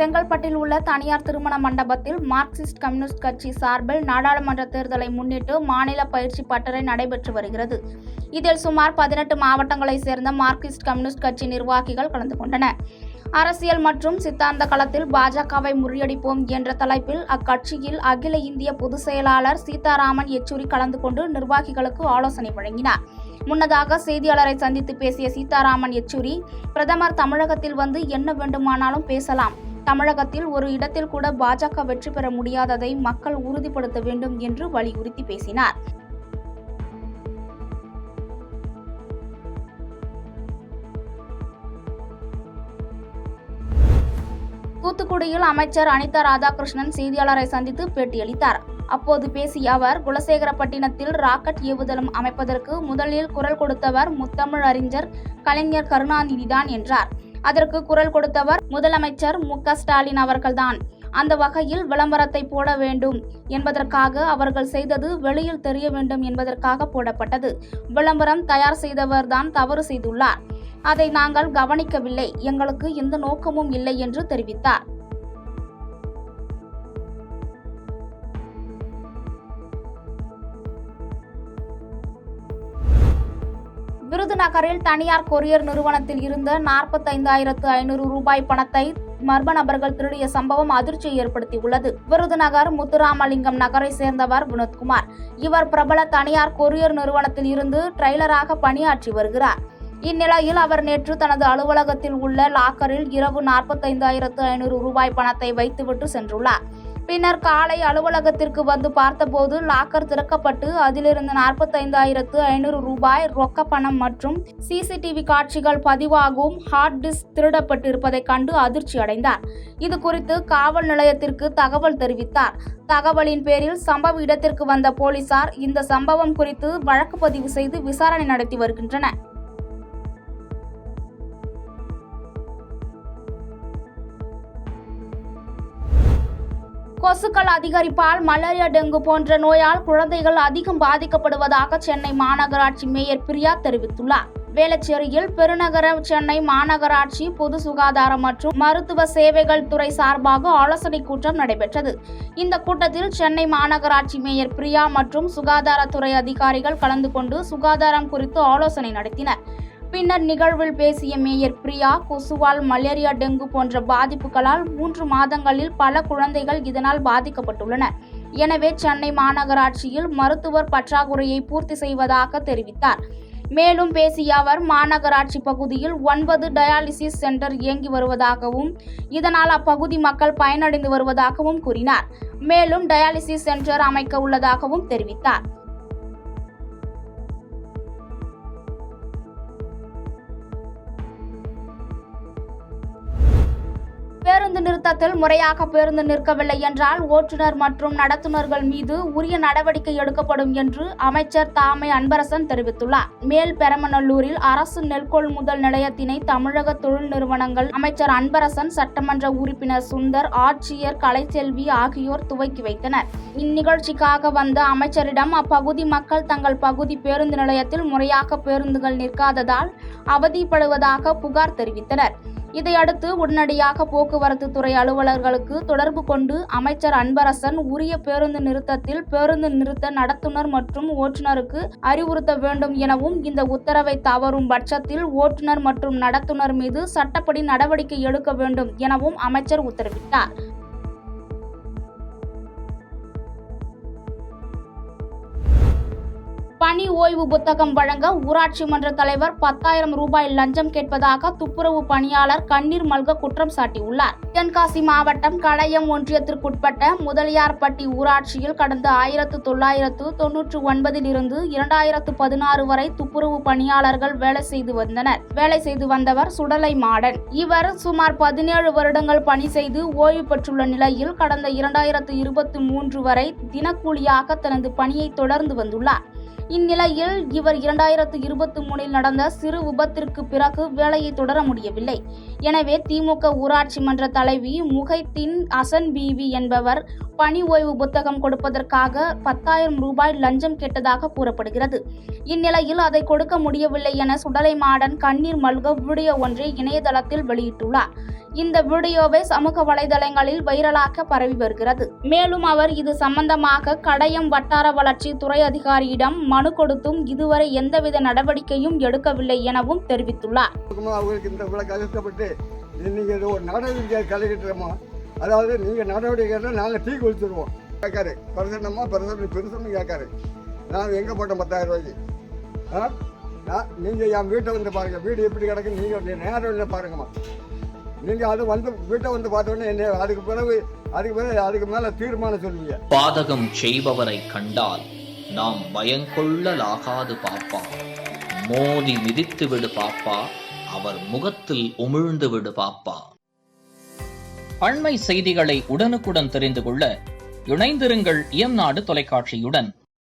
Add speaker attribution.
Speaker 1: செங்கல்பட்டில் உள்ள தனியார் திருமண மண்டபத்தில் மார்க்சிஸ்ட் கம்யூனிஸ்ட் கட்சி சார்பில் நாடாளுமன்ற தேர்தலை முன்னிட்டு மாநில பயிற்சி பட்டறை நடைபெற்று வருகிறது. இதில் சுமார் 18 மாவட்டங்களைச் சேர்ந்த மார்க்சிஸ்ட் கம்யூனிஸ்ட் கட்சி நிர்வாகிகள் கலந்து கொண்டனர். அரசியல் மற்றும் சித்தாந்த களத்தில் பாஜகவை முறியடிப்போம் என்ற தலைப்பில் அக்கட்சியில் அகில இந்திய பொதுச் செயலாளர் சீதாராமன் யெச்சூரி கலந்து கொண்டு நிர்வாகிகளுக்கு ஆலோசனை வழங்கினார். முன்னதாக செய்தியாளரை சந்தித்து பேசிய சீதாராமன் யெச்சூரி, பிரதமர் தமிழகத்தில் வந்து என்ன வேண்டுமானாலும் பேசலாம். தமிழகத்தில் ஒரு இடத்தில் கூட பாஜக வெற்றி பெற முடியாததை மக்கள் உறுதிப்படுத்த வேண்டும் என்று வலியுறுத்தி பேசினார். தூத்துக்குடியில் அமைச்சர் அனிதா ராதாகிருஷ்ணன் செய்தியாளரை சந்தித்து பேட்டியளித்தார். அப்போது பேசிய அவர், குலசேகரப்பட்டினத்தில் ராக்கெட் ஏவுதளம் அமைப்பதற்கு முதலில் குரல் கொடுத்தவர் முத்தமிழ் அறிஞர் கலைஞர் கருணாநிதிதான் என்றார். அதற்கு குரல் கொடுத்தவர் முதலமைச்சர் மு.க.ஸ்டாலின் அவர்கள்தான். அந்த வகையில் விளம்பரத்தை போட வேண்டும் என்பதற்காக அவர்கள் செய்தது வெளியில் தெரிய வேண்டும் என்பதற்காக போடப்பட்டது. விளம்பரம் தயார் செய்தவர்தான் தவறு செய்துள்ளார். அதை நாங்கள் கவனிக்கவில்லை. எங்களுக்கு எந்த நோக்கமும் இல்லை என்று தெரிவித்தார். விருதுநகரில் தனியார் கொரியர் நிறுவனத்தில் இருந்த 45,500 ரூபாய் பணத்தை மர்ம நபர்கள் திருடிய சம்பவம் அதிர்ச்சியை ஏற்படுத்தியுள்ளது. விருதுநகர் முத்துராமலிங்கம் நகரை சேர்ந்தவர் வினோத்குமார். இவர் பிரபல தனியார் கொரியர் நிறுவனத்தில் இருந்து டிரைலராக பணியாற்றி வருகிறார். இந்நிலையில் அவர் நேற்று தனது அலுவலகத்தில் உள்ள லாக்கரில் இரவு 45,500 ரூபாய் பணத்தை வைத்துவிட்டு சென்றுள்ளார். பின்னர் காலை அலுவலகத்திற்கு வந்து பார்த்தபோது லாக்கர் திறக்கப்பட்டு அதிலிருந்து 45,500 ரூபாய் ரொக்க பணம் மற்றும் சிசிடிவி காட்சிகள் பதிவாகும் ஹார்ட் டிஸ்க் திருடப்பட்டிருப்பதை கண்டு அதிர்ச்சி அடைந்தார். இது குறித்து காவல் நிலையத்திற்கு தகவல் தெரிவித்தார். தகவலின் பேரில் சம்பவ இடத்திற்கு வந்த போலீசார் இந்த சம்பவம் குறித்து வழக்கு பதிவு செய்து விசாரணை நடத்தி வருகின்றனர். கொசுக்கள் அதிகரிப்பால் மலேரியா, டெங்கு போன்ற நோயால் குழந்தைகள் அதிகம் பாதிக்கப்படுவதாக சென்னை மாநகராட்சி மேயர் பிரியா தெரிவித்துள்ளார். வேளச்சேரியில் பெருநகர சென்னை மாநகராட்சி பொது சுகாதாரம் மற்றும் மருத்துவ சேவைகள் துறை சார்பாக ஆலோசனை கூட்டம் நடைபெற்றது. இந்த கூட்டத்தில் சென்னை மாநகராட்சி மேயர் பிரியா மற்றும் சுகாதாரத்துறை அதிகாரிகள் கலந்து கொண்டு சுகாதாரம் குறித்து ஆலோசனை நடத்தினர். பின்னர் நிகழ்வில் பேசிய மேயர் பிரியா, கொசுவால் மலேரியா, டெங்கு போன்ற பாதிப்புகளால் 3 மாதங்களில் பல குழந்தைகள் இதனால் பாதிக்கப்பட்டுள்ளனர். எனவே சென்னை மாநகராட்சியில் மருத்துவர் பற்றாக்குறையை பூர்த்தி செய்வதாக தெரிவித்தார். மேலும் பேசிய அவர், மாநகராட்சி பகுதியில் 9 டயாலிசிஸ் சென்டர் இயங்கி வருவதாகவும் இதனால் அப்பகுதி மக்கள் பயனடைந்து வருவதாகவும் கூறினார். மேலும் டயாலிசிஸ் சென்டர் அமைக்க உள்ளதாகவும் தெரிவித்தார். பேருந்து நிறுத்தத்தில் முறையாக பேருந்து நிற்கவில்லை என்றால் ஓட்டுநர் மற்றும் நடத்துனர்கள் மீது உரிய நடவடிக்கை எடுக்கப்படும் என்று அமைச்சர் தாமை அன்பரசன் தெரிவித்துள்ளார். மேல் பெரமநல்லூரில் அரசு நெல் கொள்முதல் நிலையத்தினை தமிழக தொழில் நிறுவனங்கள் அமைச்சர் அன்பரசன், சட்டமன்ற உறுப்பினர் சுந்தர், ஆட்சியர் கலைச்செல்வி ஆகியோர் துவக்கி வைத்தனர். இந்நிகழ்ச்சிக்காக வந்த அமைச்சரிடம் அப்பகுதி மக்கள் தங்கள் பகுதி பேருந்து நிலையத்தில் முறையாக பேருந்துகள் நிற்காததால் அவதிப்படுவதாக புகார் தெரிவித்தனர். இதையடுத்து உடனடியாக போக்குவரத்து துறை அலுவலர்களுக்கு தொடர்பு கொண்டு அமைச்சர் அன்பரசன் உரிய பேருந்து நிறுத்தத்தில் பேருந்து நிறுத்த நடத்துனர் மற்றும் ஓட்டுநருக்கு அறிவுறுத்த வேண்டும் எனவும், இந்த உத்தரவை தவறும் பட்சத்தில் ஓட்டுநர் மற்றும் நடத்துனர் மீது சட்டப்படி நடவடிக்கை எடுக்க வேண்டும் எனவும் அமைச்சர் உத்தரவிட்டார். பணி ஓய்வு புத்தகம் வழங்க ஊராட்சி மன்ற தலைவர் 10,000 ரூபாய் லஞ்சம் கேட்பதாக துப்புரவு பணியாளர் கண்ணீர் மல்க குற்றம் சாட்டியுள்ளார். தென்காசி மாவட்டம் கடையம் ஒன்றியத்திற்குட்பட்ட முதலியார்பட்டி ஊராட்சியில் கடந்த 1999 இருந்து 2016 வரை துப்புரவு பணியாளர்கள் வேலை செய்து வந்தவர் சுடலை மாடன். இவர் சுமார் 17 வருடங்கள் பணி செய்து ஓய்வு பெற்றுள்ள நிலையில் கடந்த 2023 வரை தினக்கூலியாக தனது பணியை தொடர்ந்து வந்துள்ளார். இந்நிலையில் இவர் 2023 நடந்த சிறு விபத்திற்கு பிறகு வேலையை தொடர முடியவில்லை. எனவே திமுக ஊராட்சி மன்ற தலைவி முகைதீன் ஹசன் பீவி என்பவர் பணி ஓய்வு புத்தகம் கொடுப்பதற்காக 10,000 ரூபாய் லஞ்சம் கேட்டதாக கூறப்படுகிறது. இந்நிலையில் அதை கொடுக்க முடியவில்லை என சுடலை மாடன் கண்ணீர் மல்க வீடியோ ஒன்றை இணையதளத்தில் வெளியிட்டுள்ளார். இந்த வீடியோவை சமூக வலைதளங்களில் வைரலாக பரவி வருகிறது. மேலும் அவர் இது சம்பந்தமாக கடையம் வட்டார வளர்ச்சி துறை அதிகாரியிடம் மனு கொடுத்தும் இதுவரை எந்தவித நடவடிக்கையும் எடுக்கவில்லை எனவும் தெரிவித்துள்ளார்.
Speaker 2: அவங்களுக்கு இந்த கஷ்டப்பட்டு நீங்க ஒரு நடவடிக்கை கலைக்கிட்டோமா, அதாவது நீங்க நடவடிக்கை நாங்கள் டீ குளிச்சுருவோம் கேட்காரு. பிரசன்னமா பெருசன்னு கேட்காரு. நான் எங்கே போட்டேன் 10,000 ரூபாய்க்கு. நீங்கள் என் வீட்டை வந்து பாருங்கள், வீடு எப்படி கிடக்கு நீங்கள் நேரம் இல்லை பாருங்கம்மா. நீங்கள் அது வந்து வீட்டை வந்து பார்த்தோன்னே என்ன அதுக்கு மேலே தீர்மானம் சொல்லுவீங்க.
Speaker 3: பாதகம் செய்பவரை கண்டால் நாம் பயங்கொள்ளலாகாது பாப்பா, மோதி மிதித்து விடு பாப்பா, அவர் முகத்தில் உமிழ்ந்து விடு பாப்பா. அண்மை செய்திகளை உடனுக்குடன் தெரிந்து கொள்ள இணைந்திருங்கள் இயம்நாடு தொலைக்காட்சியுடன்.